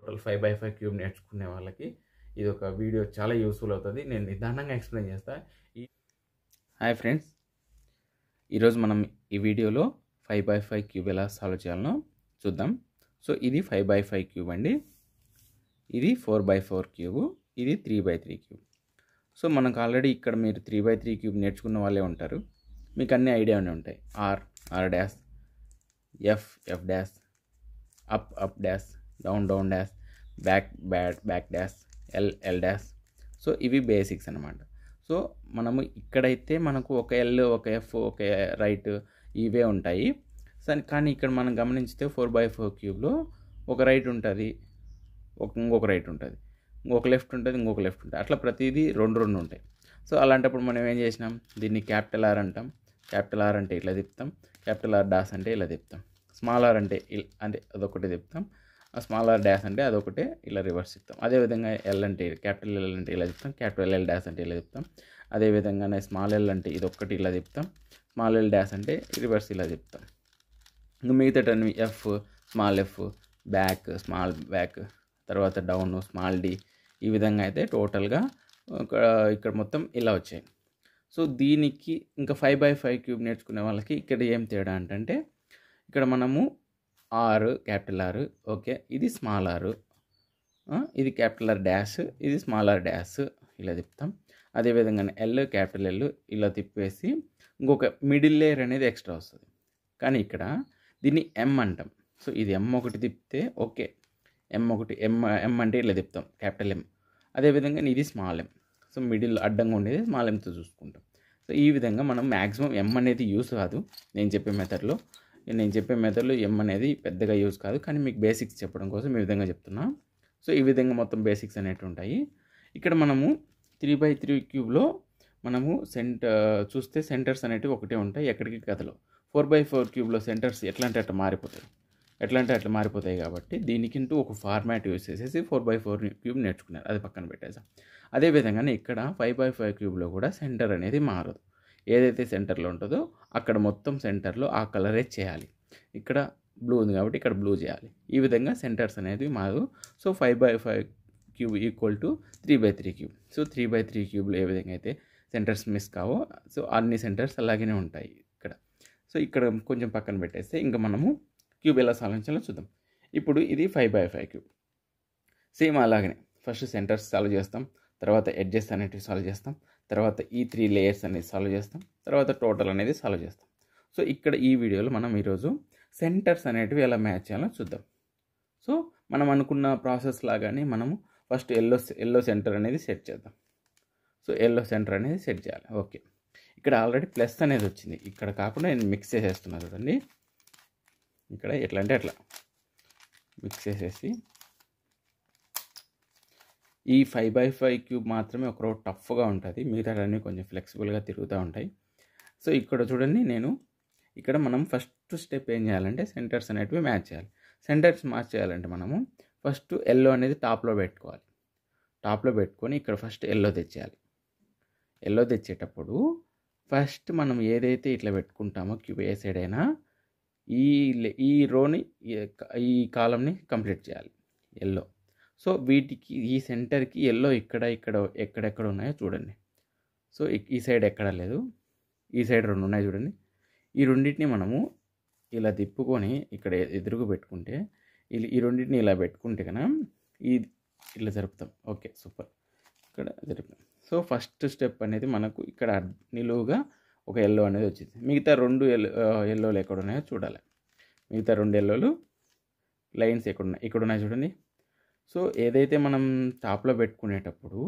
Total 5x5 cube నేర్చుకునే వాళ్ళకి ఇది ఒక వీడియో చాలా యూస్ఫుల్ అవుతుంది. నేను నిదానంగా ఎక్స్ప్లెయిన్ చేస్తా. హాయ్ ఫ్రెండ్స్, ఈరోజు మనం ఈ వీడియోలో 5x5 క్యూబ్ ఎలా సాల్వ్ చేయాలనో చూద్దాం. సో ఇది 5x5 క్యూబ్ అండి, ఇది 4x4 క్యూబ్, ఇది 3x3 క్యూబ్. సో మనకు ఆల్రెడీ ఇక్కడ మీరు 3x3 క్యూబ్ నేర్చుకున్న వాళ్ళే ఉంటారు, మీకు అన్ని ఐడియానే ఉంటాయి. Are dash, F dash, up dash, down dash, back dash, L dash. So ఇవి బేసిక్స్ అన్నమాట. సో మనము ఇక్కడైతే మనకు ఒక ఎల్, ఒక ఎఫ్, ఒక రైట్ ఇవే ఉంటాయి. కానీ ఇక్కడ మనం గమనించితే 4x4 క్యూబ్లో ఒక రైట్ ఉంటుంది, ఇంకొక రైట్ ఉంటుంది, ఇంకొక లెఫ్ట్ ఉంటుంది, ఇంకొక లెఫ్ట్ ఉంటుంది, అట్లా ప్రతిదీ రెండు ఉంటాయి. సో అలాంటప్పుడు మనం ఏం చేసినాం, దీన్ని క్యాపిటల్ ఆర్ అంటాం. క్యాపిటల్ ఆర్ అంటే ఇట్లా తిప్పుతాం, క్యాపిటల్ ఆర్ డాష్ అంటే ఇలా తిప్పుతాం, స్మాల్ ఆర్ అంటే అదొకటి తిప్పుతాం, స్మాల్ ఆర్ డాష్ అంటే అదొకటే ఇలా రివర్స్ తిప్పుతాం. అదేవిధంగా ఎల్ అంటే క్యాపిటల్ ఎల్ అంటే ఇలా తిప్పుతాం, క్యాపిటల్ ఎల్ డాష్ అంటే ఇలా తిప్పుతాం. అదేవిధంగానే స్మాల్ ఎల్ అంటే ఇదొక్కటి ఇలా తిప్పుతాం, స్మాల్ ఎల్ డాష్ అంటే రివర్స్ ఇలా తిప్పుతాం. ఇంకా మిగతాటన్ని F, small F, back, small back, తర్వాత డౌన్, స్మాల్ డి, ఈ విధంగా అయితే టోటల్గా ఇక్కడ మొత్తం ఇలా వచ్చాయి. సో దీనికి ఇంకా 5x5 క్యూబ్ నేర్చుకునే వాళ్ళకి ఇక్కడ ఏం తేడా అంటే ఇక్కడ మనము ఆర్, క్యాపిటల్ ఆర్, ఓకే, ఇది స్మాల్ ఆర్, ఇది క్యాపిటల్ ఆర్ డాష్, ఇది స్మాల్ ఆర్ డాష్, ఇలా తిప్పుతాం. అదేవిధంగా ఎల్, క్యాపిటల్ ఎల్ ఇలా తిప్పేసి ఇంకొక మిడిల్ లేయర్ అనేది ఎక్స్ట్రా వస్తుంది. కానీ ఇక్కడ దీన్ని ఎం అంటాం. సో ఇది ఎం ఒకటి తిప్పితే ఓకే, ఎం అంటే ఇలా తిప్పుతాం, క్యాపిటల్ ఎం. అదేవిధంగా ఇది స్మాల్ ఎం. సో మిడిల్ అడ్డంగా ఉండేది స్మాల్ ఎంతో చూసుకుంటాం. సో ఈ విధంగా మనం మ్యాక్సిమం ఎం అనేది యూస్ కాదు నేను చెప్పే మెథడ్లో ఎం అనేది పెద్దగా యూజ్ కాదు, కానీ మీకు బేసిక్స్ చెప్పడం కోసం ఈ విధంగా చెప్తున్నా. సో ఈ విధంగా మొత్తం బేసిక్స్ అనేవి ఉంటాయి. ఇక్కడ మనము 3x3 క్యూబ్లో మనము చూస్తే సెంటర్స్ అనేటివి ఒకటే ఉంటాయి, ఎక్కడికి కథలో. 4x4 క్యూబ్లో సెంటర్స్ ఎట్లా అంటే అట్లా మారిపోతాయి కాబట్టి దీనికింటూ ఒక ఫార్మాట్ యూజ్ చేసేసి 4x4 క్యూబ్ నేర్చుకున్నారు, అది పక్కన పెట్టేసాం. అదేవిధంగానే ఇక్కడ 5x5 క్యూబ్లో కూడా సెంటర్ అనేది మారదు. ఏదైతే సెంటర్లో ఉంటుందో అక్కడ మొత్తం సెంటర్లో ఆ కలరే చేయాలి. ఇక్కడ బ్లూ ఉంది కాబట్టి ఇక్కడ బ్లూ చేయాలి. ఈ విధంగా సెంటర్స్ అనేది మారు. So 5x5 cube equal to 3x3 cube. So 3x3 క్యూబ్లో ఏ విధంగా అయితే సెంటర్స్ మిస్ కావో సో అన్ని సెంటర్స్ అలాగనే ఉంటాయి ఇక్కడ. సో ఇక్కడ కొంచెం పక్కన పెట్టేస్తే ఇంకా మనము క్యూబ్ ఎలా సాల్వ్ చేయాలో చూద్దాం. ఇప్పుడు ఇది 5x5 క్యూబ్. సేమ్ అలాగనే ఫస్ట్ సెంటర్స్ సాల్వ్ చేస్తాం, తర్వాత ఎడ్జెస్ అనేటివి సాల్వ్ చేస్తాం, తర్వాత ఈ 3 లేయర్స్ అనేది సాల్వ్ చేస్తాం, తర్వాత టోటల్ అనేది సాల్వ్ చేస్తాం. సో ఇక్కడ ఈ వీడియోలో మనం ఈరోజు సెంటర్స్ అనేటివి ఎలా మ్యాచ్ చేయాలో చూద్దాం. సో మనం అనుకున్న ప్రాసెస్ లాగానే మనము ఫస్ట్ ఎల్లో సెంటర్ అనేది సెట్ చేద్దాం. సో ఎల్లో సెంటర్ అనేది సెట్ చేయాలి. ఓకే, ఇక్కడ ఆల్రెడీ ప్లస్ అనేది వచ్చింది, ఇక్కడ కాకుండా నేను మిక్స్ చేసేస్తున్నాను చూడండి. ఇక్కడ ఎట్లా అంటే అట్లా మిక్స్ చేసేసి ఈ 5x5 క్యూబ్ మాత్రమే ఒక రోజు టఫ్గా ఉంటుంది, మిగతాడన్నీ కొంచెం ఫ్లెక్సిబుల్గా తిరుగుతూ ఉంటాయి. సో ఇక్కడ చూడండి, ఇక్కడ మనం ఫస్ట్ స్టెప్ ఏం చేయాలంటే సెంటర్స్ అనేటివి మ్యాచ్ చేయాలి. సెంటర్స్ మ్యాచ్ చేయాలంటే మనము ఫస్ట్ ఎల్లో అనేది టాప్లో పెట్టుకోవాలి. టాప్లో పెట్టుకొని ఇక్కడ ఫస్ట్ ఎల్లో తెచ్చేయాలి. ఎల్లో తెచ్చేటప్పుడు ఫస్ట్ మనం ఏదైతే ఇట్లా పెట్టుకుంటామో క్యూబ్ ఏ సైడ్ అయినా ఈ రోని ఈ కాలంని కంప్లీట్ చేయాలి ఎల్లో. సో వీటికి ఈ సెంటర్కి ఎల్లో ఎక్కడెక్కడ ఉన్నాయో చూడండి. సో ఈ సైడ్ ఎక్కడ లేదు, ఈ సైడ్ 2 ఉన్నాయి చూడండి. ఈ రెండింటిని మనము ఇలా తిప్పుకొని ఇక్కడ ఎదురుగా పెట్టుకుంటే ఈ రెండింటిని ఇలా పెట్టుకుంటే కన్నా ఇట్లా జరుపుతాం. ఓకే, సూపర్, ఇక్కడ జరుపుతాం. సో ఫస్ట్ స్టెప్ అనేది మనకు ఇక్కడ నిలువుగా ఒక ఎల్లో అనేది వచ్చింది. మిగతా 2 ఎల్లోలు ఎక్కడ ఉన్నాయో చూడాలి. మిగతా 2 ఎల్లోలు లైన్స్ ఇక్కడ ఉన్నాయి చూడండి. సో ఏదైతే మనం టాప్లో పెట్టుకునేటప్పుడు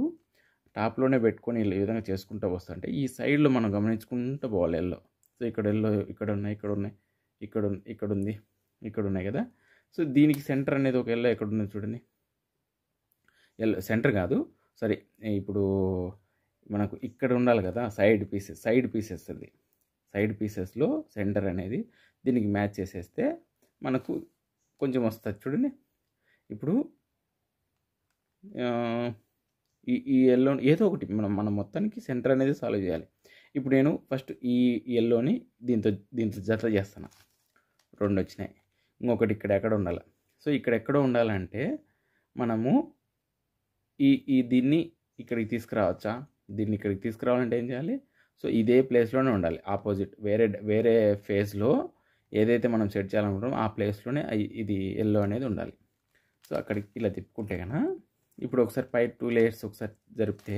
టాప్లోనే పెట్టుకొని ఈ విధంగా చేసుకుంటూ వస్తుంటే ఈ సైడ్లో మనం గమనించుకుంటూ పోవాలి ఎల్లో. సో ఇక్కడ ఎల్లో ఇక్కడ ఉన్నాయి కదా. సో దీనికి సెంటర్ అనేది ఒక ఎల్లో ఎక్కడ ఉంది చూడండి. ఎల్లో సెంటర్ కాదు, సరే, ఇప్పుడు మనకు ఇక్కడ ఉండాలి కదా సైడ్ పీసెస్ అది సైడ్ పీసెస్లో సెంటర్ అనేది దీనికి మ్యాచ్ చేసేస్తే మనకు కొంచెం వస్తుంది చూడండి. ఇప్పుడు ఈ ఎల్లో ఏదో ఒకటి మనం మొత్తానికి సెంటర్ అనేది సాల్వ్ చేయాలి. ఇప్పుడు నేను ఫస్ట్ ఈ ఎల్లోని దీంతో జత చేస్తాను, 2 వచ్చినాయి, ఇంకొకటి ఇక్కడ ఎక్కడ ఉండాలి. సో ఇక్కడ ఎక్కడో ఉండాలంటే మనము దీన్ని ఇక్కడికి తీసుకురావచ్చా? దీన్ని ఇక్కడికి తీసుకురావాలంటే ఏం చేయాలి? సో ఇదే ప్లేస్లోనే ఉండాలి, ఆపోజిట్ వేరే ఫేజ్లో ఏదైతే మనం సెట్ చేయాలనుకుంటామో ఆ ప్లేస్లోనే ఇది ఎల్లో అనేది ఉండాలి. సో అక్కడికి ఇలా తిప్పుకుంటే కనుక ఇప్పుడు ఒకసారి పై 2 లేయర్స్ ఒకసారి జరిపితే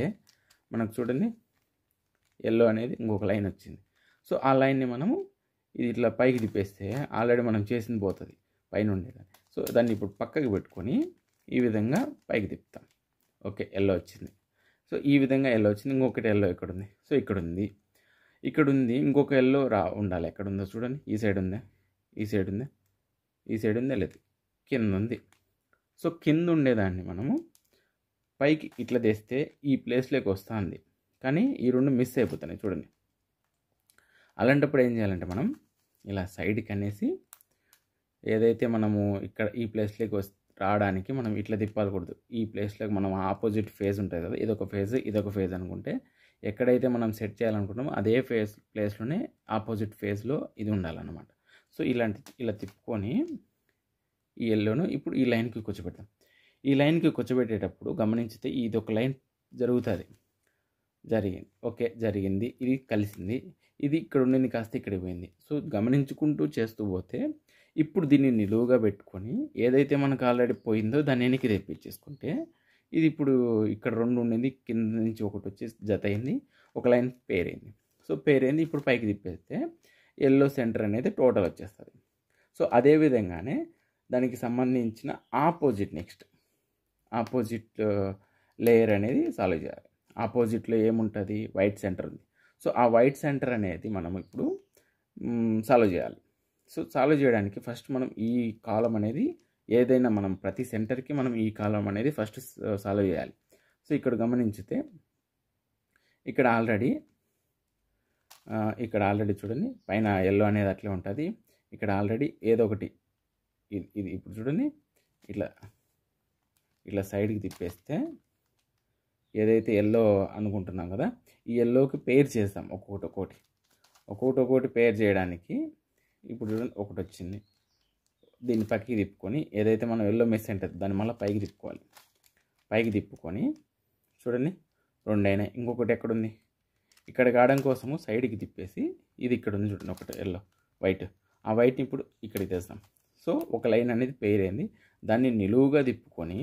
మనకు చూడండి ఎల్లో అనేది ఇంకొక లైన్ వచ్చింది. సో ఆ లైన్ని మనము ఇది ఇట్లా పైకి తిప్పేస్తే ఆల్రెడీ మనం చేసింది పోతుంది పైన ఉండేదాన్ని. సో దాన్ని ఇప్పుడు పక్కకి పెట్టుకొని ఈ విధంగా పైకి తిప్పుతాం. ఓకే, ఎల్లో వచ్చింది. సో ఈ విధంగా ఎల్లో వచ్చింది. ఇంకొకటి ఎల్లో ఇక్కడ ఉంది. సో ఇక్కడ ఉంది ఇంకొక ఎల్లో ఉండాలి. ఎక్కడ ఉందో చూడండి. ఈ సైడ్ ఉందా? ఈ సైడ్ ఉందా? లేదు, కింద ఉంది. సో కింద ఉండేదాన్ని మనము పైకి ఇట్లా తెస్తే ఈ ప్లేస్లోకి వస్తుంది, కానీ ఈ రెండు మిస్ అయిపోతున్నాయి చూడండి. అలాంటప్పుడు ఏం చేయాలంటే మనం ఇలా సైడ్కి అనేసి ఏదైతే మనము ఇక్కడ ఈ ప్లేస్లోకి రావడానికి మనం ఇట్లా తిప్పాలకూడదు. ఈ ప్లేస్లోకి మనం ఆపోజిట్ ఫేజ్ ఉంటుంది కదా, ఇదొక ఫేజ్ అనుకుంటే ఎక్కడైతే మనం సెట్ చేయాలనుకుంటామో అదే ప్లేస్లోనే ఆపోజిట్ ఫేజ్లో ఇది ఉండాలన్నమాట. సో ఇలా తిప్పుకొని ఈ ఎల్లోను ఇప్పుడు ఈ లైన్కి కూర్చోబెడతాం. ఈ లైన్కి కూర్చోబెట్టేటప్పుడు గమనించితే ఇది ఒక లైన్ జరిగింది, ఇది కలిసింది, ఇది ఇక్కడ ఉండింది కాస్త ఇక్కడికి పోయింది. సో గమనించుకుంటూ చేస్తూ పోతే ఇప్పుడు దీన్ని నిలువుగా పెట్టుకొని ఏదైతే మనకు ఆల్రెడీ పోయిందో దాన్ని వెనక్కి తెప్పించేసుకుంటే ఇది ఇప్పుడు ఇక్కడ 2 ఉండింది, కింద నుంచి ఒకటి వచ్చి జత అయింది, ఒక లైన్ పేరైంది. సో పేరైంది ఇప్పుడు పైకి తిప్పేస్తే ఎల్లో సెంటర్ అనేది టోటల్ వచ్చేస్తుంది. సో అదే విధంగానే దానికి సంబంధించిన ఆపోజిట్ లేయర్ అనేది సాల్వ్ చేయాలి. ఆపోజిట్లో ఏముంటుంది? వైట్ సెంటర్ ఉంది. సో ఆ వైట్ సెంటర్ అనేది మనం ఇప్పుడు సాల్వ్ చేయాలి. సో సాల్వ్ చేయడానికి ఫస్ట్ మనం ఈ కాలం అనేది ఏదైనా మనం ప్రతి సెంటర్కి మనం ఈ కాలం అనేది ఫస్ట్ సాల్వ్ చేయాలి. సో ఇక్కడ గమనించితే ఇక్కడ ఆల్రెడీ చూడండి పైన ఎల్లో అనేది అట్లే ఉంటుంది. ఇక్కడ ఆల్రెడీ ఏదో ఒకటి ఇది ఇప్పుడు చూడండి ఇట్లా సైడ్కి తిప్పేస్తే ఏదైతే ఎల్లో అనుకుంటున్నాం కదా, ఈ ఎల్లోకి పేర్ చేస్తాం ఒక్కొక్కటి పేర్ చేయడానికి. ఇప్పుడు చూడండి ఒకటి వచ్చింది, దీన్ని పక్కకి తిప్పుకొని ఏదైతే మనం ఎల్లో మిస్ ఉంటుంది దాన్ని మళ్ళీ పైకి తిప్పుకొని చూడండి 2 అయినాయి. ఇంకొకటి ఎక్కడుంది? ఇక్కడ కావడం కోసము సైడ్కి తిప్పేసి ఇది ఇక్కడ ఉంది చూడండి ఒకటి ఎల్లో వైట్, ఆ వైట్ని ఇప్పుడు ఇక్కడికి తెస్తాం. సో ఒక లైన్ అనేది పేర్ అయింది. దాన్ని నిలువుగా తిప్పుకొని,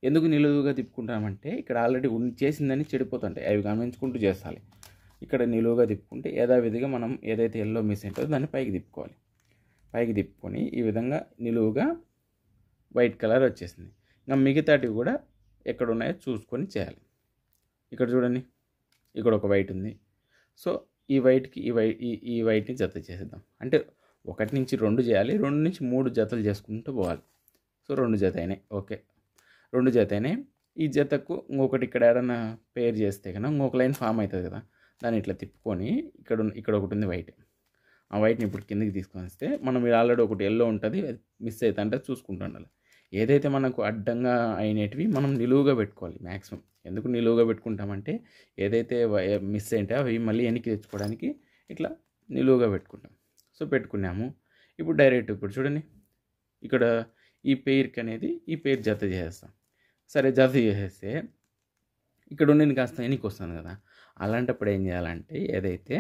ఎందుకు నిలువుగా తిప్పుకుంటామంటే ఇక్కడ ఆల్రెడీ చేసిందని చెడిపోతుంటాయి, అవి గమనించుకుంటూ చేస్తాలి. ఇక్కడ నిలువుగా తిప్పుకుంటే యథావిధిగా మనం ఏదైతే ఎల్లో మిస్ అయిందో దాన్ని పైకి తిప్పుకొని ఈ విధంగా నిలువుగా వైట్ కలర్ వచ్చేసింది. ఇంకా మిగతాటివి కూడా ఎక్కడ ఉన్నాయో చూసుకొని చేయాలి. ఇక్కడ చూడండి, ఇక్కడ ఒక వైట్ ఉంది. సో ఈ వైట్కి ఈ వైట్ని జత చేసేద్దాం. అంటే 1 నుంచి 2 చేయాలి, 2 నుంచి 3 జతలు చేసుకుంటూ పోవాలి. సో 2 జత అయినాయి. ఓకే, 2 జత అయినాయి. ఈ జతకు ఇంకొకటి ఇక్కడ ఏదైనా పేర్ చేస్తే కనుక ఇంకొక లైన్ ఫామ్ అవుతుంది కదా, దాన్ని ఇట్లా తిప్పుకొని ఇక్కడ ఒకటి ఉంది వైట్, ఆ వైట్ని ఇప్పుడు కిందకి తీసుకొని వస్తే మనం ఆల్రెడీ ఒకటి ఎల్లో ఉంటుంది, మిస్ అవుతుంటే చూసుకుంటూ ఉండాలి. ఏదైతే మనకు అడ్డంగా అయినటివి మనం నిలువుగా పెట్టుకోవాలి మ్యాక్సిమం. ఎందుకు నిలువుగా పెట్టుకుంటామంటే ఏదైతే మిస్ అయింటే అవి మళ్ళీ వెనక్కి తెచ్చుకోవడానికి ఇట్లా నిలువుగా పెట్టుకుంటాం. సో పెట్టుకున్నాము. ఇప్పుడు డైరెక్ట్ ఇప్పుడు చూడండి ఇక్కడ ఈ పేర్ జత చేసేస్తాం. సరే, జత చేసేస్తే ఇక్కడ ఉండింది కాస్త వెనక్కి వస్తుంది కదా. అలాంటప్పుడు ఏం చేయాలంటే ఏదైతే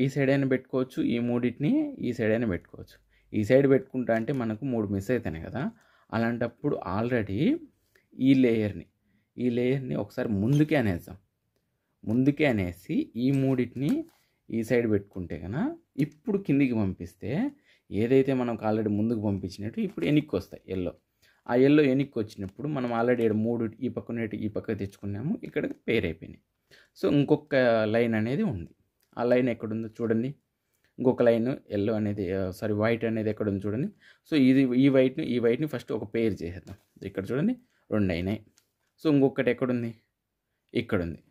ఈ సైడ్ అయినా పెట్టుకోవచ్చు, ఈ మూడింటిని ఈ సైడ్ అయినా పెట్టుకోవచ్చు. ఈ సైడ్ పెట్టుకుంటా అంటే మనకు 3 మిస్ అవుతాయి కదా. అలాంటప్పుడు ఆల్రెడీ ఈ లేయర్ని ఒకసారి ముందుకే అనేసి ఈ మూడింటిని ఈ సైడ్ పెట్టుకుంటే కనుక ఇప్పుడు కిందికి పంపిస్తే ఏదైతే మనకు ఆల్రెడీ ముందుకు పంపించినట్టు ఇప్పుడు వెనక్కి వస్తాయి ఎల్లో. ఆ ఎల్లో వెనక్కి వచ్చినప్పుడు మనం ఆల్రెడీ 3 ఈ పక్క తెచ్చుకున్నాము, ఇక్కడ పేర్ అయిపోయినాయి. సో ఇంకొక లైన్ అనేది ఉంది. ఆ లైన్ ఎక్కడుందో చూడండి. ఇంకొక లైన్ ఎల్లో అనేది వైట్ అనేది ఎక్కడ ఉంది చూడండి. సో ఈ వైట్ని ఫస్ట్ ఒక పేర్ చేసేద్దాం. ఇక్కడ చూడండి 2 అయినాయి. సో ఇంకొకటి ఎక్కడుంది? ఇక్కడ ఉంది.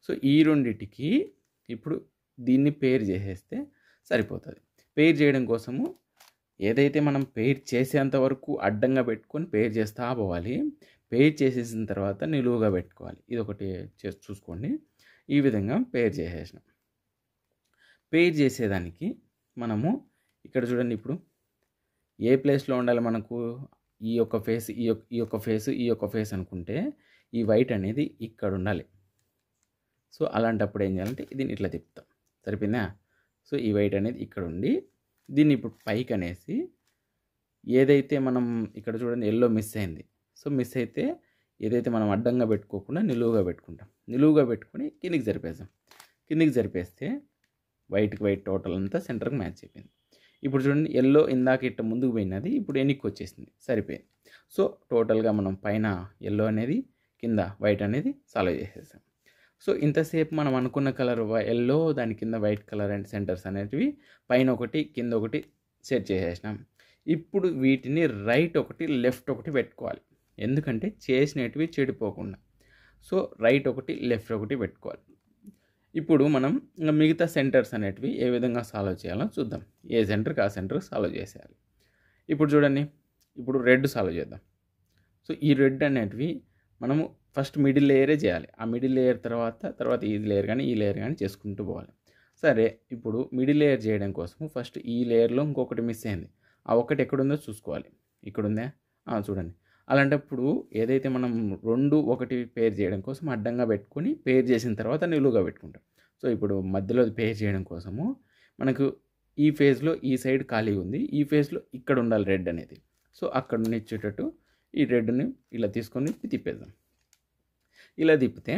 సో ఈ రెండిటికి ఇప్పుడు దీన్ని పేర్ చేసేస్తే సరిపోతుంది. పేర్ చేయడం కోసము ఏదైతే మనం పేర్ చేసేంత వరకు అడ్డంగా పెట్టుకొని పేర్ చేస్తూ పోవాలి. పేర్ చేసేసిన తర్వాత నిలువుగా పెట్టుకోవాలి. ఇది ఒకటి చూసుకోండి. ఈ విధంగా పేర్ చేసేసినాం. పేర్ చేసేదానికి మనము ఇక్కడ చూడండి ఇప్పుడు ఏ ప్లేస్లో ఉండాలి మనకు? ఈ యొక్క ఫేస్ ఈ యొక్క ఫేస్ అనుకుంటే ఈ వైట్ అనేది ఇక్కడ ఉండాలి. సో అలాంటప్పుడు ఏం చేయాలంటే దీన్ని ఇట్లా తిప్పుతాం. సరిపోయిందా? సో ఈ వైట్ అనేది ఇక్కడ ఉండి దీన్ని ఇప్పుడు పైకి అనేసి ఏదైతే మనం ఇక్కడ చూడండి ఎల్లో మిస్ అయింది. సో మిస్ అయితే ఏదైతే మనం అడ్డంగా పెట్టుకోకుండా నిలువుగా పెట్టుకుంటాం. నిలువుగా పెట్టుకొని కిందికి జరిపేస్తాం. కిందికి జరిపేస్తే వైట్కి వైట్ టోటల్ అంతా సెంటర్కి మ్యాచ్ అయిపోయింది. ఇప్పుడు చూడండి ఎల్లో ఇందాక ఇట్ట ముందుకు పోయినది ఇప్పుడు వెనక్కి వచ్చేసింది. సరిపోయింది. సో టోటల్గా మనం పైన ఎల్లో అనేది కింద వైట్ అనేది సాల్వ్ చేసేసాం. సో ఇంతసేపు మనం అనుకున్న కలర్ ఎల్లో, దాని కింద వైట్ కలర్ అండ్ సెంటర్స్ అనేటివి పైన ఒకటి కింద ఒకటి సెట్ చేసేసినాం. ఇప్పుడు వీటిని రైట్ ఒకటి లెఫ్ట్ ఒకటి పెట్టుకోవాలి. ఎందుకంటే చేసినవి చెడిపోకుండా. సో రైట్ ఒకటి లెఫ్ట్ ఒకటి పెట్టుకోవాలి. ఇప్పుడు మనం మిగతా సెంటర్స్ అనేటివి ఏ విధంగా సాల్వ్ చేయాలో చూద్దాం. ఏ సెంటర్కి ఆ సెంటర్ సాల్వ్ చేసేయాలి. ఇప్పుడు చూడండి, ఇప్పుడు రెడ్ సాల్వ్ చేద్దాం. సో ఈ రెడ్ అనేటివి మనము ఫస్ట్ మిడిల్ లేయరే చేయాలి. ఆ మిడిల్ లేయర్ తర్వాత ఈ లేయర్ కానీ ఈ లేయర్ కానీ చేసుకుంటూ పోవాలి. సరే, ఇప్పుడు మిడిల్ లేయర్ చేయడం కోసం ఫస్ట్ ఈ లేయర్లో ఇంకొకటి మిస్ అయింది. ఆ ఒక్కటి ఎక్కడుందో చూసుకోవాలి. ఇక్కడ ఉందా? చూడండి. అలాంటప్పుడు ఏదైతే మనం 2 1 పేర్ చేయడం కోసం అడ్డంగా పెట్టుకొని పేర్ చేసిన తర్వాత నిలువుగా పెట్టుకుంటాం. సో ఇప్పుడు మధ్యలో పేర్ చేయడం కోసము మనకు ఈ ఫేజ్లో ఈ సైడ్ ఖాళీ ఉంది, ఈ ఫేజ్లో ఇక్కడ ఉండాలి రెడ్ అనేది. సో అక్కడ నిచ్చేటట్టు ఈ రెడ్ని ఇలా తీసుకొని తిప్పేద్దాం. ఇలా తిప్పితే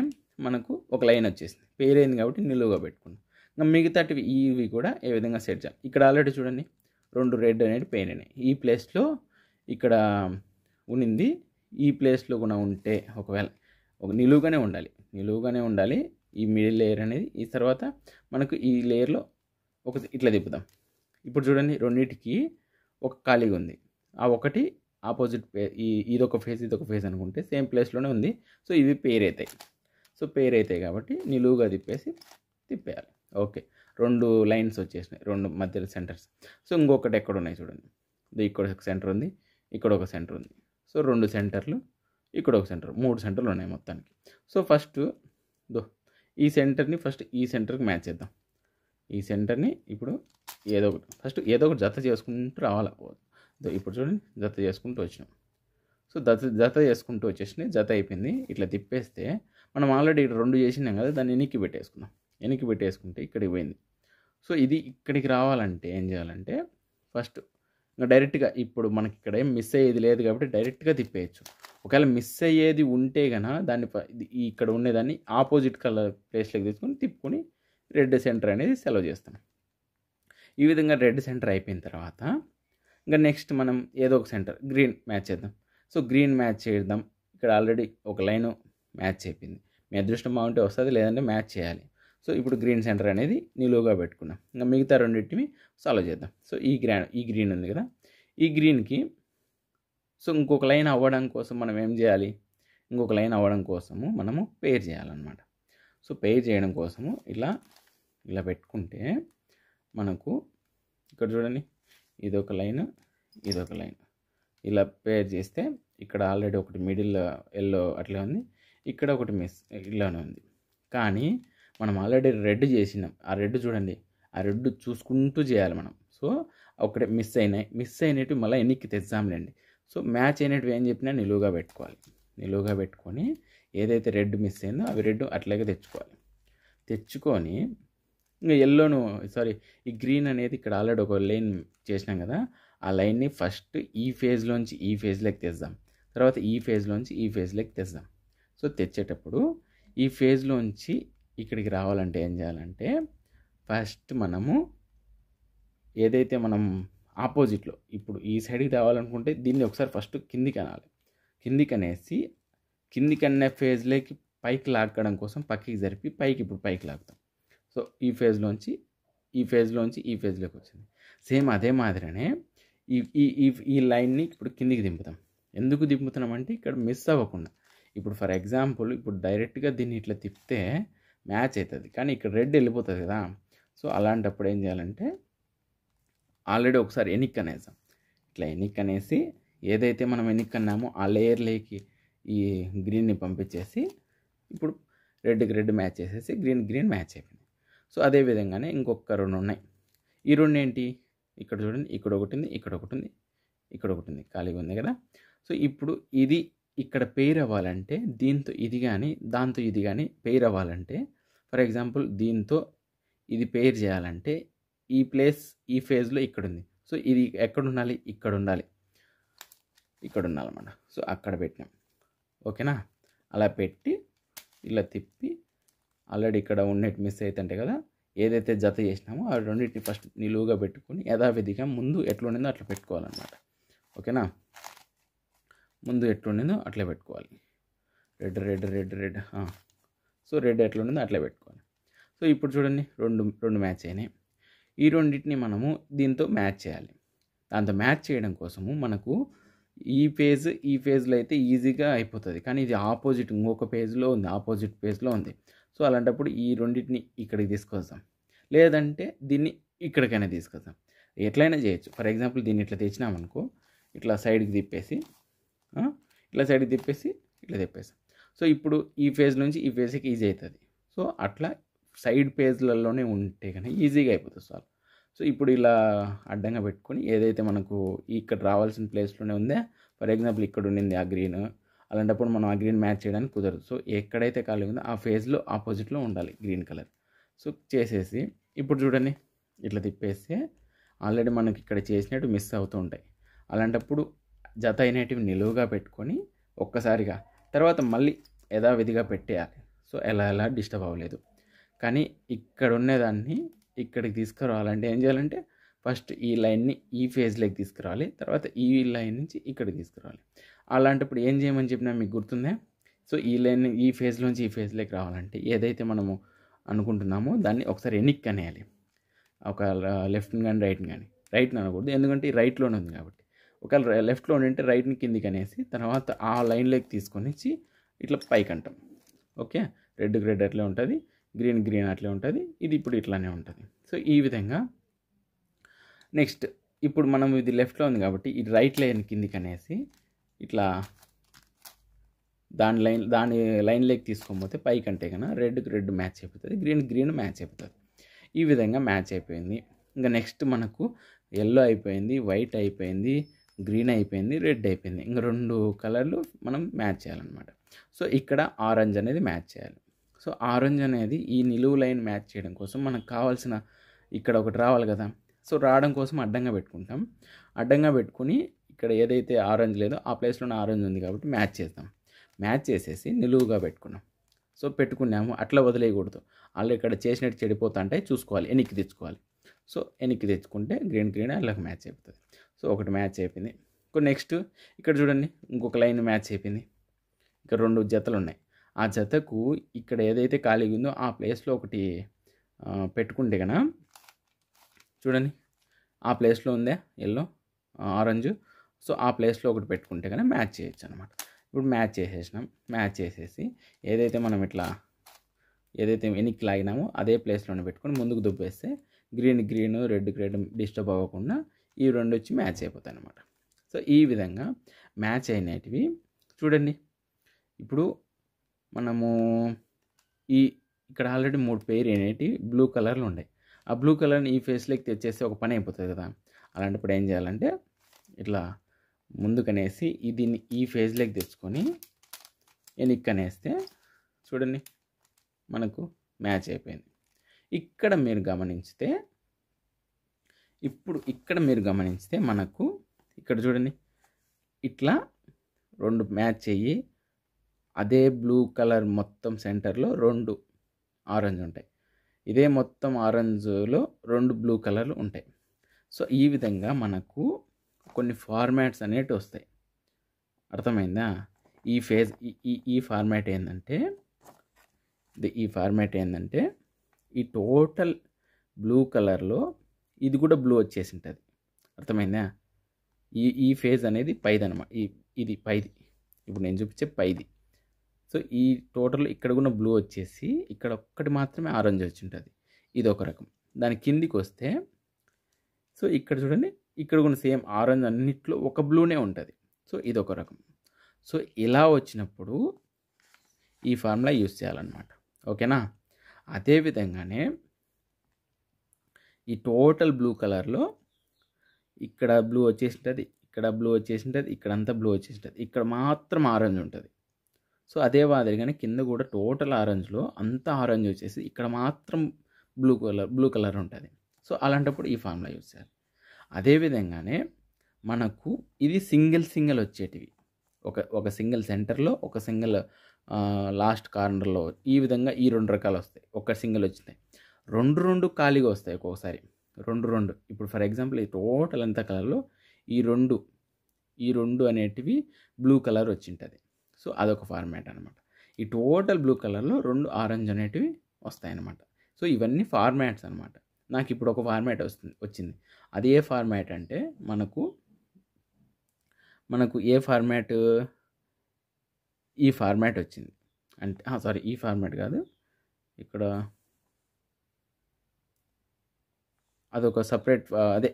మనకు ఒక లైన్ వచ్చేసింది. పేర్ అయింది కాబట్టి నిలువుగా పెట్టుకున్నాం. ఇంకా మిగతాటివి ఇవి కూడా ఏ విధంగా సెట్ చేయాలి. ఇక్కడ ఆల్రెడీ చూడండి 2 రెడ్ అనేది పెయిన్ అయినాయి. ఈ ప్లేస్లో ఇక్కడ ఉన్నింది, ఈ ప్లేస్లో కూడా ఉంటే ఒకవేళ ఒక నిలువుగానే ఉండాలి ఈ మిడిల్ లేయర్ అనేది. ఈ తర్వాత మనకు ఈ లేయర్లో ఒక ఇట్లా తిప్పుదాం. ఇప్పుడు చూడండి రెండింటికి ఒక ఖాళీగా ఉంది. ఆ ఒకటి ఆపోజిట్ ఇదొక ఫేజ్ అనుకుంటే సేమ్ ప్లేస్లోనే ఉంది. సో ఇవి పేర్ అవుతాయి. సో పేర్ అవుతాయి కాబట్టి నిలువుగా తిప్పేయాలి. ఓకే, 2 లైన్స్ వచ్చేసినాయి, 2 మధ్యలో సెంటర్స్. సో ఇంకొకటి ఎక్కడ ఉన్నాయి చూడండి, ఇక్కడ ఒక సెంటర్ ఉంది, ఇక్కడ ఒక సెంటర్ ఉంది. సో 2 సెంటర్లు, ఇక్కడ ఒక సెంటర్, 3 సెంటర్లు ఉన్నాయి మొత్తానికి. సో ఫస్ట్ ఈ సెంటర్ని ఈ సెంటర్కి మ్యాచ్ చేద్దాం. ఈ సెంటర్ని ఇప్పుడు ఏదో ఒకటి జత చేసుకుంటూ రావాలి. ఇప్పుడు చూడండి జత చేసుకుంటూ వచ్చినాం. సో జత చేసుకుంటూ వచ్చేసినాయి. జత అయిపోయింది. ఇట్లా తిప్పేస్తే మనం ఆల్రెడీ 2 చేసినాం కదా, దాన్ని వెనక్కి పెట్టేసుకుంటే ఇక్కడికి పోయింది. సో ఇది ఇక్కడికి రావాలంటే ఏం చేయాలంటే ఫస్ట్ ఇంకా డైరెక్ట్గా ఇప్పుడు మనకి ఇక్కడ ఏం మిస్ అయ్యేది లేదు కాబట్టి డైరెక్ట్గా తిప్పేయచ్చు. ఒకవేళ మిస్ అయ్యేది ఉంటే కనుక దాన్ని ఇక్కడ ఉండేదాన్ని ఆపోజిట్ కలర్ ప్లేస్లోకి తీసుకొని తిప్పుకొని రెడ్ సెంటర్ అనేది సెలవు చేస్తాం. ఈ విధంగా రెడ్ సెంటర్ అయిపోయిన తర్వాత ఇంకా నెక్స్ట్ మనం ఏదో ఒక సెంటర్ గ్రీన్ మ్యాచ్ చేద్దాం. సో గ్రీన్ మ్యాచ్ చేద్దాం. ఇక్కడ ఆల్రెడీ ఒక లైన్ మ్యాచ్ అయిపోయింది. మీ అదృష్టం బాగుంటే వస్తుంది, లేదంటే మ్యాచ్ చేయాలి. సో ఇప్పుడు గ్రీన్ సెంటర్ అనేది నిలువుగా పెట్టుకున్నాం. ఇంకా మిగతా రెండింటిని సాల్వ్ చేద్దాం. సో ఈ గ్రీన్ ఉంది కదా, ఈ గ్రీన్కి సో ఇంకొక లైన్ అవ్వడం కోసం మనం ఏం చేయాలి, ఇంకొక లైన్ అవ్వడం కోసము మనము పేర్ చేయాలన్నమాట. సో పేర్ చేయడం కోసము ఇలా పెట్టుకుంటే మనకు ఇక్కడ చూడండి ఇదొక లైన్ ఇలా పేర్ చేస్తే ఇక్కడ ఆల్రెడీ ఒకటి మిడిల్ ఎల్లో అట్లా ఉంది, ఇక్కడ ఒకటి మిస్ ఇలానే ఉంది. కానీ మనం ఆల్రెడీ రెడ్ చేసినాం. ఆ రెడ్ చూడండి, ఆ రెడ్ చూసుకుంటూ చేయాలి మనం. సో ఒకటే మిస్ అయినవి మళ్ళీ ఎన్నికి తెచ్చాంలేండి. సో మ్యాచ్ అయినవి ఏం చెప్పినా నిలువుగా పెట్టుకొని ఏదైతే రెడ్ మిస్ అయిందో అవి రెడ్ అట్లాగే తెచ్చుకొని ఇంకా ఈ గ్రీన్ అనేది ఇక్కడ ఆల్రెడీ ఒక లైన్ చేసినాం కదా, ఆ లైన్ని ఫస్ట్ ఈ ఫేజ్లోంచి ఈ ఫేజ్లోకి తెద్దాం, తర్వాత ఈ ఫేజ్లోంచి ఈ ఫేజ్లోకి తెద్దాం. సో తెచ్చేటప్పుడు ఈ ఫేజ్లోంచి ఇక్కడికి రావాలంటే ఏం చేయాలంటే ఫస్ట్ మనము ఏదైతే మనం ఆపోజిట్లో ఇప్పుడు ఈ సైడ్కి తేవాలనుకుంటే దీన్ని ఒకసారి ఫస్ట్ కిందికనే ఫేజ్లోకి పైకి లాక్కడం కోసం పక్కకి జరిపి ఇప్పుడు పైకి లాగుతాం. సో ఈ ఫేజ్లోంచి ఈ ఫేజ్లోకి వచ్చింది. సేమ్ అదే మాదిరినే ఈ లైన్ని ఇప్పుడు కిందికి దింపుతాం. ఎందుకు దింపుతున్నామంటే ఇక్కడ మిస్ అవ్వకుండా. ఇప్పుడు ఫర్ ఎగ్జాంపుల్ ఇప్పుడు డైరెక్ట్గా దీన్ని ఇట్లా తిప్పితే మ్యాచ్ అవుతుంది, కానీ ఇక్కడ రెడ్ వెళ్ళిపోతుంది కదా. సో అలాంటప్పుడు ఏం చేయాలంటే ఆల్రెడీ ఒకసారి ఎనిక్కనేసాం. ఇట్లా ఎనిక్కనేసి ఏదైతే మనం ఎనిక్కన్నామో ఆ లేయర్లోకి ఈ గ్రీన్ని పంపించేసి ఇప్పుడు రెడ్ మ్యాచ్ చేసేసి గ్రీన్ మ్యాచ్ అయిపోయింది. సో అదే విధంగానే ఇంకొక 2 ఉన్నాయి. ఈ 2 ఏంటి, ఇక్కడ చూడండి, ఇక్కడ ఒకటి ఉంది, ఇక్కడ ఒకటి ఉంది, ఖాళీగా ఉంది కదా. సో ఇప్పుడు ఇది ఇక్కడ పెయిర్ అవ్వాలంటే దీంతో ఇది కానీ దాంతో ఇది కానీ పెయిర్ అవ్వాలంటే, ఫర్ ఎగ్జాంపుల్ దీంతో ఇది పెయిర్ చేయాలంటే ఈ ప్లేస్ ఈ ఫేజ్లో ఇక్కడ ఉంది. సో ఇది ఎక్కడ ఉండాలి? ఇక్కడ ఉండాలి, ఇక్కడ ఉండాలన్నమాట. సో అక్కడ పెట్టినాం. ఓకేనా? అలా పెట్టి ఇలా తిప్పి ఆల్రెడీ ఇక్కడ ఉన్నట్టు మిస్ అవుతుంటే కదా, ఏదైతే జత చేసినామో ఆ రెండింటిని ఫస్ట్ నిలువుగా పెట్టుకొని యథావిధిగా ముందు ఎట్లుండిందో అట్లా పెట్టుకోవాలన్నమాట. ఓకేనా? ముందు ఎట్లుండిందో అట్లా పెట్టుకోవాలి. రెడ్ సో రెడ్ ఎట్లుండిందో అట్లా పెట్టుకోవాలి. సో ఇప్పుడు చూడండి, రెండు మ్యాచ్ అయినాయి. ఈ రెండింటిని మనము దీంతో మ్యాచ్ చేయాలి. దాంతో మ్యాచ్ చేయడం కోసము మనకు ఈ ఫేజ్లో అయితే ఈజీగా అయిపోతుంది. కానీ ఇది ఆపోజిట్ ఇంకొక పేజ్లో ఉంది, ఆపోజిట్ పేజ్లో ఉంది. సో అలాంటప్పుడు ఈ రెండింటిని ఇక్కడికి తీసుకొస్తాం, లేదంటే దీన్ని ఇక్కడికైనా తీసుకొస్తాం. ఎట్లయినా చేయొచ్చు. ఫర్ ఎగ్జాంపుల్ దీన్ని ఇట్లా తెచ్చినామనుకో, ఇట్లా సైడ్కి తిప్పేసి ఇట్లా తిప్పేసాం. సో ఇప్పుడు ఈ ఫేజ్ నుంచి ఈ ఫేజ్కి ఈజీ అవుతుంది. సో అట్లా సైడ్ పేజ్లలోనే ఉంటే కానీ ఈజీగా అయిపోతుంది సాల్వ్. సో ఇప్పుడు ఇలా అడ్డంగా పెట్టుకొని ఏదైతే మనకు ఇక్కడ రావాల్సిన ప్లేస్లోనే ఉందే, ఫర్ ఎగ్జాంపుల్ ఇక్కడ ఉండింది ఆ గ్రీన్, అలాంటప్పుడు మనం ఆ గ్రీన్ మ్యాచ్ చేయడానికి కుదరదు. సో ఎక్కడైతే ఖాళీ ఉందో ఆ ఫేజ్లో ఆపోజిట్లో ఉండాలి గ్రీన్ కలర్. సో చేసేసి ఇప్పుడు చూడండి, ఇట్లా తిప్పేస్తే ఆల్రెడీ మనకి ఇక్కడ చేసినట్టు మిస్ అవుతూ ఉంటాయి. అలాంటప్పుడు జత అయినటివి నిలువుగా పెట్టుకొని ఒక్కసారిగా తర్వాత మళ్ళీ యథావిధిగా పెట్టేయాలి. సో ఎలా డిస్టర్బ్ అవ్వలేదు. కానీ ఇక్కడ ఉన్నదాన్ని ఇక్కడికి తీసుకురావాలంటే ఏం చేయాలంటే ఫస్ట్ ఈ లైన్ని ఈ ఫేజ్లోకి తీసుకురావాలి, తర్వాత ఈ లైన్ నుంచి ఇక్కడికి తీసుకురావాలి. అలాంటప్పుడు ఏం చేయమని చెప్పినా మీకు గుర్తుందే? సో ఈ లైన్ ఈ ఫేజ్లోంచి ఈ ఫేజ్లోకి రావాలంటే ఏదైతే మనము అనుకుంటున్నామో దాన్ని ఒకసారి వెనక్కి అనేయాలి. ఒక లెఫ్ట్ని కానీ రైట్ని అనకూడదు, ఎందుకంటే ఈ రైట్లోనే ఉంది కాబట్టి. ఒకవేళ లెఫ్ట్లో ఉంటే రైట్ని కిందికి అనేసి తర్వాత ఆ లైన్లోకి తీసుకొని ఇట్లా పైకి అంటాం. ఓకే, రెడ్ అట్లే ఉంటుంది, గ్రీన్ అట్లే ఉంటుంది, ఇది ఇప్పుడు ఇట్లానే ఉంటుంది. సో ఈ విధంగా నెక్స్ట్ ఇప్పుడు మనం ఇది లెఫ్ట్లో ఉంది కాబట్టి ఈ రైట్ లైన్ కిందికి అనేసి ఇట్లా దాని లైన్లోకి తీసుకోకపోతే పైకి అంటే కన్నా రెడ్ మ్యాచ్ అయిపోతుంది, గ్రీన్ మ్యాచ్ అయిపోతుంది. ఈ విధంగా మ్యాచ్ అయిపోయింది. ఇంకా నెక్స్ట్ మనకు ఎల్లో అయిపోయింది, వైట్ అయిపోయింది, గ్రీన్ అయిపోయింది, రెడ్ అయిపోయింది. ఇంకా 2 కలర్లు మనం మ్యాచ్ చేయాలన్నమాట. సో ఇక్కడ ఆరెంజ్ అనేది మ్యాచ్ చేయాలి. సో ఆరెంజ్ అనేది ఈ నిలువు లైన్ మ్యాచ్ చేయడం కోసం మనకు కావాల్సిన ఇక్కడ ఒకటి రావాలి కదా. సో రావడం కోసం అడ్డంగా పెట్టుకుంటాం. అడ్డంగా పెట్టుకుని ఇక్కడ ఏదైతే ఆరెంజ్ లేదో ఆ ప్లేస్లోనే ఆరెంజ్ ఉంది కాబట్టి మ్యాచ్ చేస్తాం. మ్యాచ్ చేసేసి నిలువుగా పెట్టుకున్నాం. సో పెట్టుకున్నాము, అట్లా వదిలేయకూడదు. వాళ్ళు ఇక్కడ చేసినట్టు చెడిపోతా అంటే చూసుకోవాలి, వెనక్కి తెచ్చుకోవాలి. సో వెనక్కి తెచ్చుకుంటే గ్రీన్ అలాగ మ్యాచ్ అయిపోతుంది. సో ఒకటి మ్యాచ్ అయిపోయింది. నెక్స్ట్ ఇక్కడ చూడండి, ఇంకొక లైన్ మ్యాచ్ అయిపోయింది. ఇక్కడ 2 జతలు ఉన్నాయి. ఆ జతకు ఇక్కడ ఏదైతే ఖాళీగా ఉందో ఆ ప్లేస్లో ఒకటి పెట్టుకుంటే కన్నా చూడండి, ఆ ప్లేస్లో ఉందే ఎల్లో ఆరెంజ్. సో ఆ ప్లేస్లో ఒకటి పెట్టుకుంటే కన్నా మ్యాచ్ చేయొచ్చు అనమాట. ఇప్పుడు మ్యాచ్ చేసేసినాం. మ్యాచ్ చేసేసి ఏదైతే మనం ఇట్లా ఏదైతే వెనక్కి లాగినామో అదే ప్లేస్లోనే పెట్టుకొని ముందుకు దుబ్బేస్తే గ్రీన్ రెడ్ డిస్టర్బ్ అవ్వకుండా ఈ 2 వచ్చి మ్యాచ్ అయిపోతాయి అనమాట. సో ఈ విధంగా మ్యాచ్ అయినటివి చూడండి. ఇప్పుడు మనము ఇక్కడ ఆల్రెడీ 3 పెయిర్ అయినవి బ్లూ కలర్లో ఉన్నాయి. ఆ బ్లూ కలర్ని ఈ ఫేస్లోకి తెచ్చేస్తే ఒక పని అయిపోతుంది కదా. అలాంటప్పుడు ఏం చేయాలంటే ఇట్లా ముందుకనేసి దీన్ని ఈ ఫేజ్లోకి తెచ్చుకొని వెనక్కనేస్తే చూడండి మనకు మ్యాచ్ అయిపోయింది. ఇక్కడ మీరు గమనించితే మనకు ఇక్కడ చూడండి ఇట్లా 2 మ్యాచ్ అయ్యి అదే బ్లూ కలర్ మొత్తం సెంటర్లో 2 ఆరెంజ్ ఉంటాయి. ఇదే మొత్తం ఆరెంజ్లో 2 బ్లూ కలర్లు ఉంటాయి. సో ఈ విధంగా మనకు కొన్ని ఫార్మాట్స్ అనేవి వస్తాయి. అర్థమైందా? ఈ ఫార్మాట్ ఏంటంటే ఈ టోటల్ బ్లూ కలర్లో ఇది కూడా బ్లూ వచ్చేసి ఉంటుంది. అర్థమైందా? ఈ ఫేజ్ అనేది పైది అనమాట. ఇది పైది, ఇప్పుడు నేను చూపించే పైది. సో ఈ టోటల్ ఇక్కడ కూడా బ్లూ వచ్చేసి ఇక్కడ ఒక్కటి మాత్రమే ఆరెంజ్ వచ్చి ఉంటుంది. ఇది ఒక రకం. దాని కిందికి వస్తే సో ఇక్కడ చూడండి, ఇక్కడ కూడా సేమ్ ఆరెంజ్ అన్నిట్లో ఒక బ్లూనే ఉంటుంది. సో ఇది ఒక రకం. సో ఇలా వచ్చినప్పుడు ఈ ఫార్ములా యూస్ చేయాలన్నమాట. ఓకేనా? అదేవిధంగానే ఈ టోటల్ బ్లూ కలర్లో ఇక్కడ బ్లూ వచ్చేసి ఉంటుంది, ఇక్కడ ఇక్కడ బ్లూ వచ్చేసి ఉంటుంది, ఇక్కడంతా బ్లూ వచ్చేసి ఉంటుంది, ఇక్కడ మాత్రం ఆరెంజ్ ఉంటుంది. సో అదే మాదిరిగానే కింద కూడా టోటల్ ఆరెంజ్లో అంతా ఆరెంజ్ వచ్చేసి ఇక్కడ మాత్రం బ్లూ కలర్ ఉంటుంది. సో అలాంటప్పుడు ఈ ఫార్ములా యూజ్ చేయాలి. అదేవిధంగానే మనకు ఇది సింగిల్ వచ్చేటివి, ఒక సింగిల్ సెంటర్లో, ఒక సింగిల్ లాస్ట్ కార్నర్లో, ఈ విధంగా ఈ 2 రకాలు వస్తాయి. ఒక సింగిల్ వచ్చినాయి, 2 ఖాళీగా వస్తాయి ఒక్కొక్కసారి, 2. ఇప్పుడు ఫర్ ఎగ్జాంపుల్ ఈ టోటల్ ఎంత కలర్లో ఈ రెండు అనేటివి బ్లూ కలర్ వచ్చింటుంది. సో అదొక ఫార్మాట్ అనమాట. ఈ టోటల్ బ్లూ కలర్లో 2 ఆరెంజ్ అనేటివి వస్తాయన్నమాట. సో ఇవన్నీ ఫార్మాట్స్ అనమాట. నాకు ఇప్పుడు ఒక ఫార్మాట్ వచ్చింది. అది ఏ ఫార్మాట్ అంటే మనకు ఏ ఫార్మాట్, ఈ ఫార్మాట్ వచ్చింది అంటే సారీ ఈ ఫార్మాట్ కాదు, ఇక్కడ అదొక సపరేట్ అదే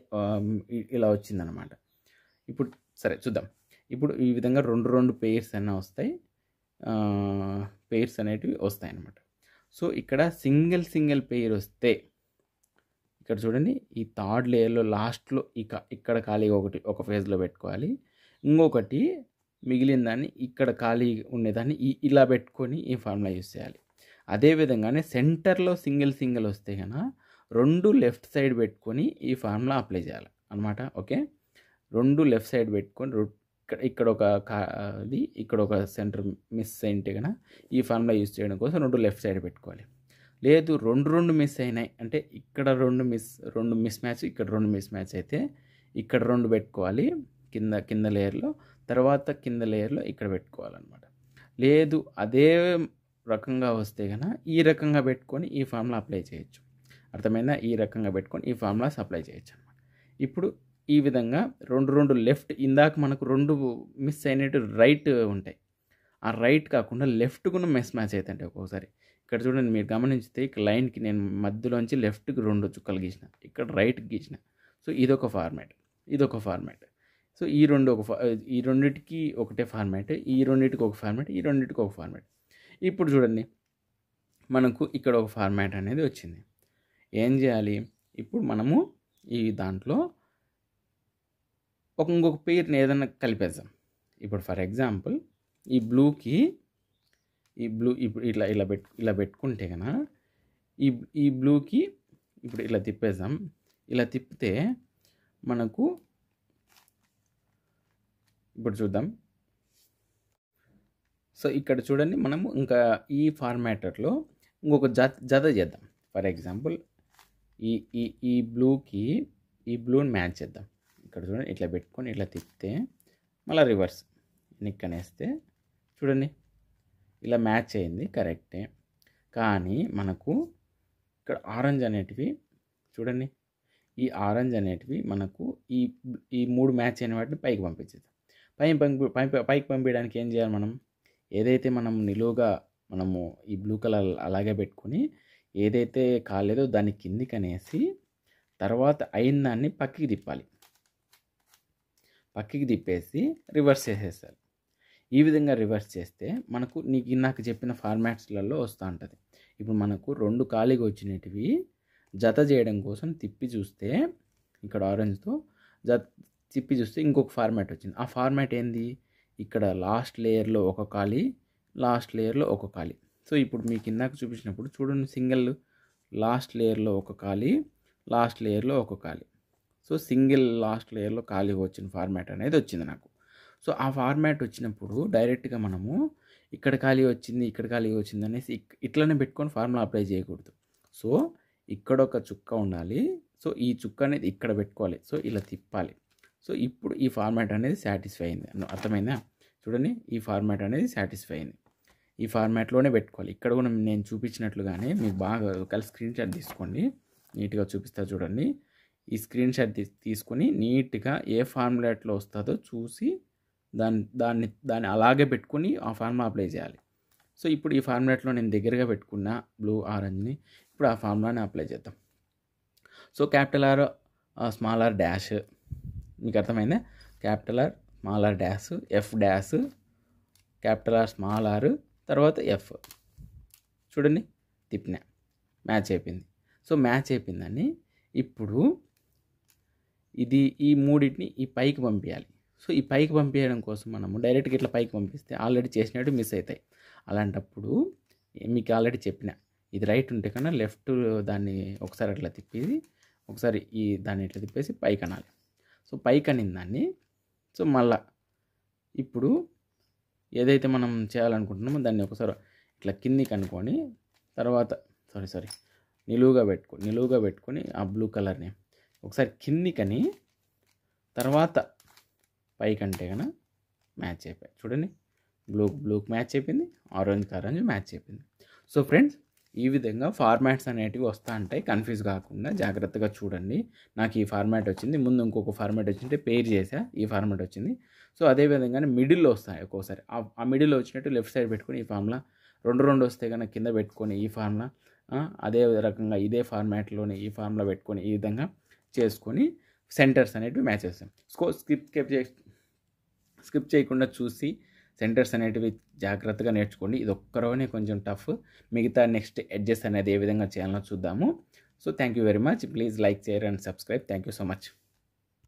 ఇలా వచ్చిందనమాట. ఇప్పుడు సరే చూద్దాం. ఇప్పుడు ఈ విధంగా 2 పెయిర్స్ అన్న వస్తాయి, పెయిర్స్ అనేటివి వస్తాయి అన్నమాట. సో ఇక్కడ సింగిల్ పెయిర్ వస్తే ఇక్కడ చూడండి, ఈ థర్డ్ లేయర్లో లాస్ట్లో ఇక్కడ ఖాళీగా ఒక ఫేజ్లో పెట్టుకోవాలి, ఇంకొకటి మిగిలిన దాన్ని ఇక్కడ ఖాళీ ఉండేదాన్ని ఇలా పెట్టుకొని ఈ ఫార్ములా యూస్ చేయాలి. అదేవిధంగానే సెంటర్లో సింగిల్ వస్తే కనుక 2 లెఫ్ట్ సైడ్ పెట్టుకొని ఈ ఫార్ములా అప్లై చేయాలి అనమాట. ఓకే, 2 లెఫ్ట్ సైడ్ పెట్టుకొని ఇక్కడ ఒక సెంటర్ మిస్ అయితే కనుక ఈ ఫార్ములా యూస్ చేయడం కోసం 2 లెఫ్ట్ సైడ్ పెట్టుకోవాలి. లేదు 2 మిస్ అయినాయి అంటే ఇక్కడ 2 మిస్ మ్యాచ్, ఇక్కడ 2 మిస్ మ్యాచ్ అయితే ఇక్కడ 2 పెట్టుకోవాలి కింద లేయర్లో, తర్వాత కింద లేయర్లో ఇక్కడ పెట్టుకోవాలన్నమాట. లేదు అదే రకంగా వస్తే కనుక ఈ రకంగా పెట్టుకొని ఈ ఫార్ములా అప్లై చేయొచ్చు. అర్థమైందా? ఈ రకంగా పెట్టుకొని ఈ ఫార్ములాస్ అప్లై చేయొచ్చు అనమాట. ఇప్పుడు ఈ విధంగా 2 లెఫ్ట్, ఇందాక మనకు 2 మిస్ అయినట్టు రైట్ ఉంటాయి, ఆ రైట్ కాకుండా లెఫ్ట్ కూడా మిస్ మ్యాచ్ అవుతాయి ఒక్కోసారి. ఇక్కడ చూడండి, మీరు గమనించితే ఇక్కడ లైన్కి నేను మధ్యలోంచి లెఫ్ట్కి 2 చుక్కలు గీసిన, ఇక్కడ రైట్కి గీసిన. సో ఇదొక ఫార్మాట్. సో ఈ రెండింటికి ఒకటే ఫార్మాట్, ఈ రెండింటికి ఒక ఫార్మాట్, ఈ రెండింటికి ఒక ఫార్మాట్. ఇప్పుడు చూడండి, మనకు ఇక్కడ ఒక ఫార్మాట్ అనేది వచ్చింది. ఏం చేయాలి? ఇప్పుడు మనము ఈ దాంట్లో ఇంకొక పెయిర్ని ఏదైనా కలిపేద్దాం. ఇప్పుడు ఫర్ ఎగ్జాంపుల్ ఈ బ్లూ ఇప్పుడు ఇలా పెట్టుకుంటే కనుక ఈ బ్లూకి ఇప్పుడు ఇలా తిప్పేద్దాం. ఇలా తిప్పితే మనకు ఇప్పుడు చూద్దాం. సో ఇక్కడ చూడండి, మనము ఇంకా ఈ ఫార్మాటర్లో ఇంకొక జత చేద్దాం. ఫర్ ఎగ్జాంపుల్ ఈ బ్లూని మ్యాచ్ చేద్దాం. ఇక్కడ చూడండి, ఇట్లా పెట్టుకొని ఇట్లా తిప్పితే మళ్ళీ రివర్స్ నిక్కనేస్తే చూడండి ఇలా మ్యాచ్ అయింది, కరెక్టే. కానీ మనకు ఇక్కడ ఆరెంజ్ అనేటివి చూడండి, ఈ ఆరెంజ్ అనేటివి మనకు ఈ 3 మ్యాచ్ అయిన వాటిని పైకి పంపించేద్దాం. పైకి పంపించడానికి ఏం చేయాలి? మనం ఏదైతే నిలువుగా మనము ఈ బ్లూ కలర్ అలాగే పెట్టుకొని ఏదైతే కాలేదో దాన్ని కిందికి అనేసి తర్వాత అయిన దాన్ని పక్కకి తిప్పేసి రివర్స్ చేసేస్తారు. ఈ విధంగా రివర్స్ చేస్తే మనకు నాకు చెప్పిన ఫార్మాట్స్లలో వస్తూ ఉంటుంది. ఇప్పుడు మనకు 2 ఖాళీగా వచ్చినవి జత చేయడం కోసం తిప్పి చూస్తే ఇక్కడ ఆరెంజ్తో తిప్పి చూస్తే ఇంకొక ఫార్మాట్ వచ్చింది. ఆ ఫార్మాట్ ఏంది? ఇక్కడ లాస్ట్ లేయర్లో ఒక ఖాళీ, లాస్ట్ లేయర్లో ఒక ఖాళీ. సో ఇప్పుడు మీకు ఇందాక చూపించినప్పుడు చూడండి, సింగిల్ లాస్ట్ లేయర్లో ఒక ఖాళీ, లాస్ట్ లేయర్లో ఒక ఖాళీ. సో సింగిల్ లాస్ట్ లేయర్లో ఖాళీగా వచ్చిన ఫార్మాట్ అనేది వచ్చింది నాకు. సో ఆ ఫార్మాట్ వచ్చినప్పుడు డైరెక్ట్గా మనము ఇక్కడ ఖాళీ వచ్చింది, ఇక్కడ ఖాళీ వచ్చింది అనేసి ఇట్లనే పెట్టుకొని ఫార్ములా అప్లై చేయకూడదు. సో ఇక్కడ ఒక చుక్క ఉండాలి. సో ఈ చుక్క అనేది ఇక్కడ పెట్టుకోవాలి. సో ఇలా తిప్పాలి. సో ఇప్పుడు ఈ ఫార్మాట్ అనేది సాటిస్ఫై అయింది. అర్థమైందా? చూడండి, ఈ ఫార్మాట్ అనేది సాటిస్ఫై అయింది. ఈ ఫార్మాట్లోనే పెట్టుకోవాలి. ఇక్కడ కూడా నేను చూపించినట్లుగానే మీకు బాగా కలిసి స్క్రీన్ షాట్ తీసుకోండి, నీట్గా చూపిస్తా చూడండి. ఈ స్క్రీన్ షాట్ తీసుకొని నీట్గా ఏ ఫార్ములాట్లో వస్తుందో చూసి దాన్ని అలాగే పెట్టుకొని ఆ ఫార్ములా అప్లై చేయాలి. సో ఇప్పుడు ఈ ఫార్ములాట్లో నేను దగ్గరగా పెట్టుకున్న బ్లూ ఆరెంజ్ని ఇప్పుడు ఆ ఫార్ములాని అప్లై చేద్దాం. So capital R small R dash, మీకు అర్థమైందా? Capital R small R dash, F dash, capital R small R, తర్వాత ఎఫ్. చూడండి, తిప్పిన మ్యాచ్ అయిపోయింది. సో మ్యాచ్ అయిపోయిందని ఇప్పుడు ఈ మూడింటిని ఈ పైకి పంపించాలి. సో ఈ పైకి పంపించడం కోసం మనము డైరెక్ట్గా ఇట్లా పైకి పంపిస్తే ఆల్రెడీ చేసినట్టు మిస్ అవుతాయి. అలాంటప్పుడు మీకు ఆల్రెడీ చెప్పిన ఇది రైట్ ఉంటే కన్నా లెఫ్ట్ దాన్ని ఒకసారి అట్లా తిప్పేసి ఒకసారి దాన్ని ఇట్లా తిప్పేసి పైకి అనాలి. సో పైకి అనిన దాన్ని సో మళ్ళా ఇప్పుడు ఏదైతే మనం చేయాలనుకుంటున్నామో దాన్ని ఒకసారి ఇట్లా కిందికి అనుకొని తర్వాత నిలువుగా పెట్టుకొని ఆ బ్లూ కలర్ని ఒకసారి కిందికని తర్వాత పైకంటే కన్నా మ్యాచ్ అయిపోయి చూడండి, బ్లూకి మ్యాచ్ అయిపోయింది, ఆరెంజ్ మ్యాచ్ అయిపోయింది. సో ఫ్రెండ్స్, ఈ విధంగా ఫార్మాట్స్ అనేటివి వస్తూ ఉంటాయి. కన్ఫ్యూజ్ కాకుండా జాగ్రత్తగా చూడండి. నాకు ఈ ఫార్మాట్ వచ్చింది, ముందు ఇంకొక ఫార్మాట్ వచ్చింటే పేర్ చేసా, ఈ ఫార్మాట్ వచ్చింది. సో అదేవిధంగానే మిడిల్లో వస్తాయి ఒక్కోసారి. ఆ మిడిల్లో వచ్చినట్టు లెఫ్ట్ సైడ్ పెట్టుకొని ఈ ఫార్ములా, రెండు వస్తే కన్నా కింద పెట్టుకొని ఈ ఫార్ములా, అదే రకంగా ఇదే ఫార్మాట్లోనే ఈ ఫార్ములా పెట్టుకొని ఈ విధంగా చేసుకొని సెంటర్స్ అనేటివి మ్యాచ్ చేస్తాం. స్కిప్ చేయకుండా చూసి సెంటర్స్ అనేటివి జాగ్రత్తగా నేర్చుకోండి. ఇది ఒక్కరోనే కొంచెం టఫ్, మిగతా నెక్స్ట్ ఎడ్జెస్ అనేది ఏ విధంగా చేయాలో చూద్దాము. So thank you very much. Please like, share and subscribe. Thank you so much.